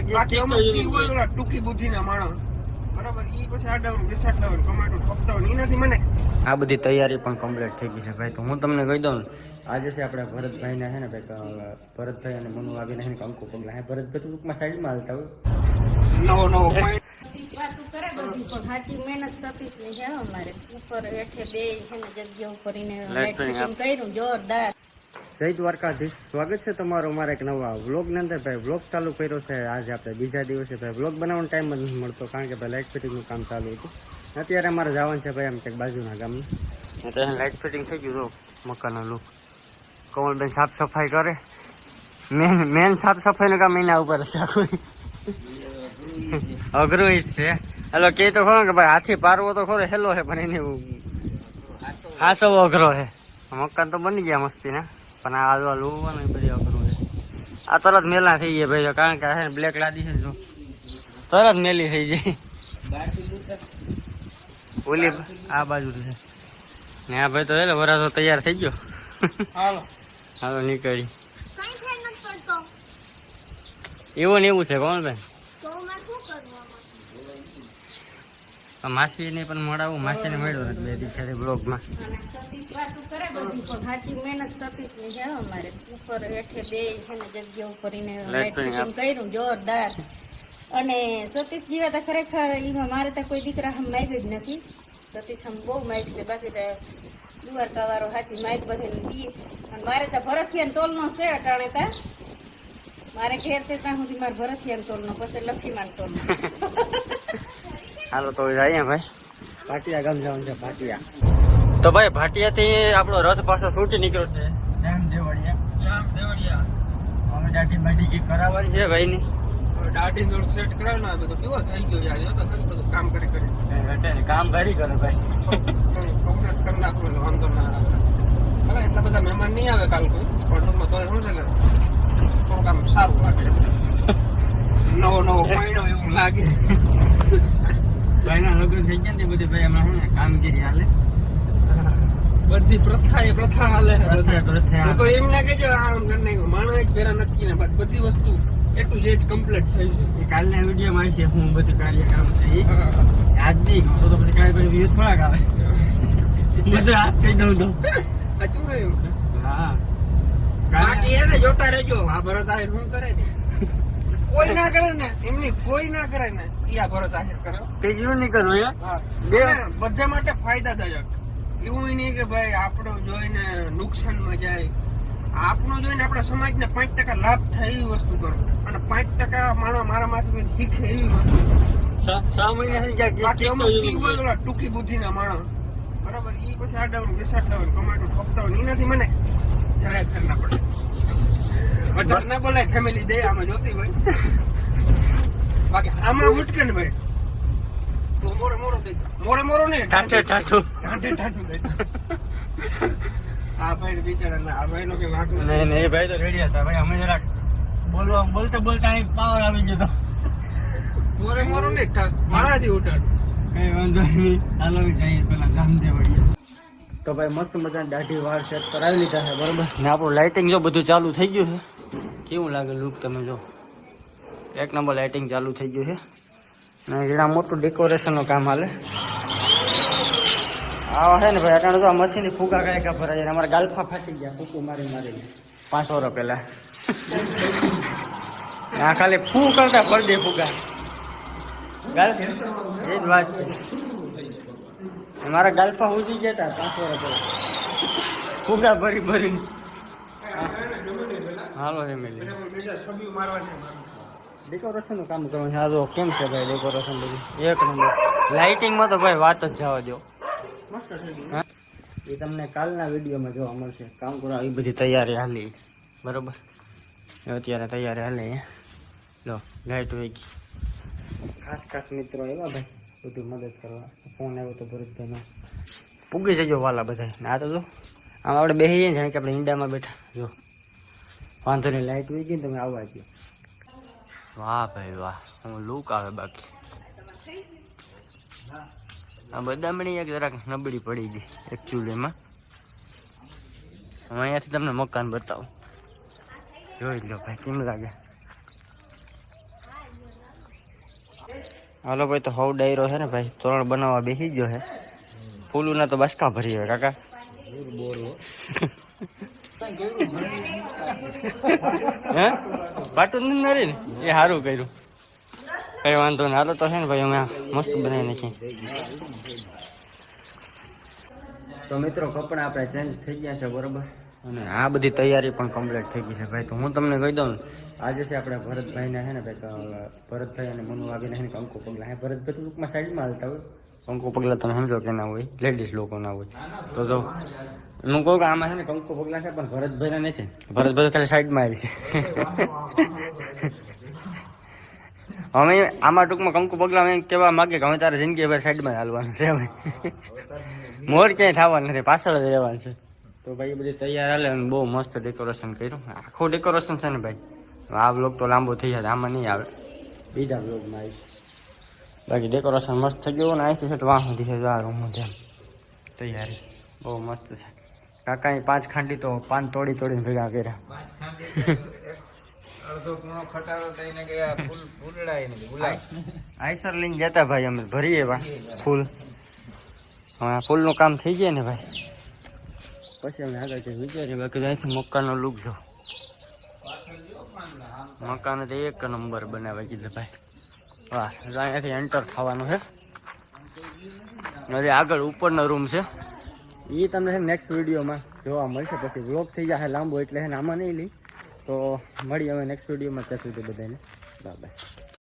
ટૂંકી બુદ્ધિના માણસ બરાબર ઈ પછી આડાવન વિસાડલાવન ટોમેટો ઠોકતાવન એનાથી મને આ બધી તૈયારી પણ કમ્પ્લીટ થઈ ગઈ છે ભાઈ. તો હું તમને કહી દઉં આજે છે આપણે ભરતભાઈને છે ને ભાઈ ભરતભાઈ અને મનુ આવીને છે ને કંકુ પગલા હે ભરતભાઈ ટૂંકમાં સાઈડમાં હાલતા હોય નવો નવો વાતું કરે બધી પણ સાચી મહેનત સતીશ ની છે અમારે ઉપર હેઠે બે છે ને જગ્યા ઉપર કર્યું જોરદાર. જય દ્વારકાધીશ, સ્વાગત છે તમારું અમારા એક નવા વ્લોગની અંદર. ભાઈ વ્લોગ ચાલુ કર્યો છે આજે આપણે બીજા દિવસે. ભાઈ વ્લોગ બનાવવાનો ટાઈમ જ નથી મળતો કારણ કે ભાઈ લાઇટ ફિટિંગનું કામ ચાલુ હતું. અત્યારે અમારે જવાનું છે ભાઈ આમ ક્યાંક બાજુના ગામનું. અત્યારે લાઇટ ફિટિંગ થઈ ગયું મકાનનો લુક. કમલબેન સાફ સફાઈ કરે. મેન સાફ સફાઈનું કામ એના ઉપર છે આખું. અઘરું છે. હેલો કે તો ખરો કે ભાઈ હાથી પારવો તો ખરો હેલો છે પણ એને હાસો અઘરો છે. મકાન તો બની ગયા મસ્તી ને પણ આ લોવાનું બધી અઘરું છે. આ તરત મેલા થઈ જાય ભાઈ કારણ કે આ બ્લેક લાદી છે જો તરત મેલી થઈ જાય. ઓલી આ બાજુ છે ને આ ભાઈ તો હેલો વરાજો તૈયાર થઈ ગયો. હાલો નીકળી એવું ને એવું છે કોણ ભાઈ માસી ને પણ મળાવું માસી ને મળ્યો બે દીકરા બ્લોગમાં વાતું કરે બધી પણ સાચી મહેનત સતીશ ની છે અમારે ઉપર હેઠે બે છે ને જગ્યા ઉપર કર્યું જોરદાર. અને સતીશ જેવા તો ખરેખર એમાં મારે તો કોઈ દીકરા હમ માગ્યું જ નથી. સતીશ હમ બહુ માગ છે બાકી તો દ્વારકા વાળો સાચી માઇક બધી દી. અને મારે તો ભરથિયાન તોલ નો છે અટાણે તા મારે ઘેર છે ત્યાં સુધી મારે ભરથિયાન તોલ નો પછી લખીમાન તોલ નો. હાલો તો જઈએ ભાઈ ભાટિયા ગામ જવાનું છે. ભાટિયા તો ભાઈ ભાટિયા થી આપણો રથ પાછો છૂટી નીકળ્યો છે જામદેવડિયા. અમે દાઢી બાઢી કી કરાવવાની છે ભાઈ ની. દાઢી થોડુંક સેટ કરાવી ના તો કેવો થઈ ગયો યાર. તો ખરી બધું કામ કરી કામ ભરી કરે ભાઈ. કમ્પ્લીટ કરી નાખવું વાંધો ના આવે. એટલા બધા મહેમાન નહીં આવે કાલ કોઈ પણ ટૂંકમાં તો શું છે ને થોડુંક આમ સારું લાગે. નવો મહિનો એવું લાગે. ભાઈના લગ્ન થઈ ગયા ને બધી ભાઈ એમાં શું કામગીરી હાલે બધી પ્રથા હાલે. તો એમ ના કે આમ કરી માણસ જ પેલા નથી ને બધી વસ્તુ એ ટુ ઝેડ કમ્પ્લીટ થઈ છે. કાલના વિડીયોમાં આવી છે હું બધું કાર્યક્રમ છે આજ નહીં તો પછી કાર્યક્રમ વિડીયો થોડાક આવે બધું આજ કહી દઉં તો હા બાકી એને જોતા રહેજો. આ ભરત આહિર શું કરે ને કોઈ ના કરે ને એમની કોઈ ના કરે ને આ ભરત આહિર કરે કઈ એવું નહીં કરવું બધા માટે ફાયદાદાયક. એવું નહીં કે ભાઈ આપણો જોઈને નુકસાનમાં જાય. આપણું જોઈને આપણા સમાજને 5% લાભ થાય એવી વસ્તુ કરો અને 5% મારા માથે શીખે એવી વસ્તુ કરો. ટૂંકી બુદ્ધિના માણસ બરાબર ઈ પછી આડાવન વિસાડલાવન ટોમેટો ઠોકતાવન એનાથી મને જરાય ફેર ના પડે. વધારે ના બોલાય ફેમિલી દે આમાં જોતી ભાઈ. બાકી આમાં ઉઠકે ને ભાઈ તો મોરે નહીં ઠાઠે ઠાઠું દઈ. આ ભાઈ બિચારા આ ભાઈ નો કઈ વાંક નહીં. એ ભાઈ તો રેડી હતા ભાઈ. અમે જરાક બોલતા અહીં પાવર આવી ગયો. મોરો નહીં મારાથી ઉઠાડ કઈ વાંધો નહીં. હાલો જઈએ પેલા જામદેવડિયા. તો ભાઈ મસ્ત મજાની દાઢી વાળ સેટ કરાવી લીધા છે બરોબર ને આપણું લાઇટિંગ જો બધું ચાલુ થઈ ગયું છે. કેવું લાગે લુક તમે જો એક નંબર લાઇટિંગ ચાલુ થઈ ગયું છે ને જરા મોટું ડેકોરેશનનું કામ હાલે. આ છે ને ભાઈ અટાણે તો આ મશીન ફૂગા કાંઈ ભરાય જાય. અમારા ગાલ્ફા ફાટી ગયા ફૂકું મારી 5 વર્ષ પહેલા. આ ખાલી ફૂ કરતા પડી દે ફૂગા ગાલ્ફ એ જ વાત છે. મારા ગાલ્ફા ઉજી ગયા હતા 5 વર્ષ પહેલા ફૂગા ભરી. હાલો ફેમિલી ડેકોરેશન નું કામ કરવાનું છે. આ જો કેમ છે ભાઈ ડેકોરેશન બધું એક નંબર. લાઇટિંગમાં તો ભાઈ વાત જ જવા દો. એ તમને કાલના વિડીયોમાં જોવા મળશે. કામ કરો આવી બધી તૈયારી હાલી બરોબર. અત્યારે તૈયારી હાલે લો લાઈટ વહી ગઈ. ખાસ મિત્રો એવા ભાઈ બધું મદદ કરવા. ફોન આવ્યો તો ભરતભાઈનો પૂગી જજો વાલા બધા. આ તો જો આમ આપણે બેસી જઈએ જાણે કે આપણે ઈંડામાં બેઠા. જો વાંધો નહીં લાઈટ વહી ગઈ ને તમે આવવા ગયો. વાહ ભાઈ વાહ હું લુક આવે. બાકી આ બદામણી એક જરાક નબળી પડી ગઈ એકચ્યુઅલીમાં. હું અહીંયાથી તમને મકાન બતાવું જોઈ લો ભાઈ કેમ લાગે. હાલો ભાઈ, તો હવ ડાયરો છે ને ભાઈ, તોરણ બનાવવા બેસી ગયો છે. ફૂલું ના તો બસકા ભરી હોય કાકા. હે પાટું નથી ને, એ સારું કર્યું. કઈ વાંધો નહીં. હાલો તો છે ને ભાઈ, અમે મસ્ત બનાવી નાખીએ. તો મિત્રો, કપડાં આપણે ચેન્જ થઈ ગયા છે બરોબર, અને આ બધી તૈયારી પણ કમ્પ્લીટ થઈ ગઈ છે ભાઈ. તો હું તમને કહી દઉં ને, આજે છે આપણે ભરતભાઈને છે ને ભાઈ, ભરતભાઈ અને મનુ આવીને છે ને કંકુ પગલા. હે ભરતભાઈ ટૂંકમાં સાઈડમાં હાલતા હોય, કંકુ પગલા તમે સમજો કે ના હોય, લેડીઝ લોકો ના હોય. તો જો હું કહું કે આમાં છે ને કંકુ પગલા છે, પણ ભરતભાઈ નથી. ભરતભાઈ ખાલી સાઈડમાં આવી છે. અમે આમાં ટૂંકમાં કંકુ પગલા એમ કહેવા માંગે કે હવે તારે જિંદગી ભર સાઈડમાં હાલવાનું છે. હવે મોર ક્યાંય થવાનું નથી, પાછળ જ રહેવાનું છે. તો ભાઈ બધી તૈયાર હાલે અને બહુ મસ્ત ડેકોરેશન કર્યું. આખું ડેકોરેશન છે ને ભાઈ, આ બ્લોગ તો લાંબો થઈ જાય, આમાં નહીં આવે, બીજા બ્લોગમાં આવી. બાકી ડેકોરેશન મસ્ત થઈ ગયું ને, અહીંથી છે વાહ સુધી છે આ રૂમ ધ્યાન તૈયારી બહુ મસ્ત છે. કાકાએ 5 ખાંડી તો 5 તોડીને ભેગા કર્યા. આઈસર લઈને જતા ભાઈ, અમે ભરીએ ફૂલ. હવે ફૂલનું કામ થઈ જાય ને ભાઈ, પછી અમે આગળ જઈ વિચારીએ. બાકી અહીંથી મકાનનો લુક જો, મકાન તો 1 નંબર બનાવે કીધું ભાઈ. વાહ, અહીંયાથી એન્ટર થવાનું છે. હવે આગળ ઉપરનો રૂમ છે, એ તમને નેક્સ્ટ વિડીયોમાં જોવા મળશે. પછી વ્લોગ થઈ જશે લાંબો, એટલે આમાં નહીં લઈ. તો મળીએ હવે નેક્સ્ટ વિડીયોમાં. ત્યાં સુધી બધાને બાય બાય.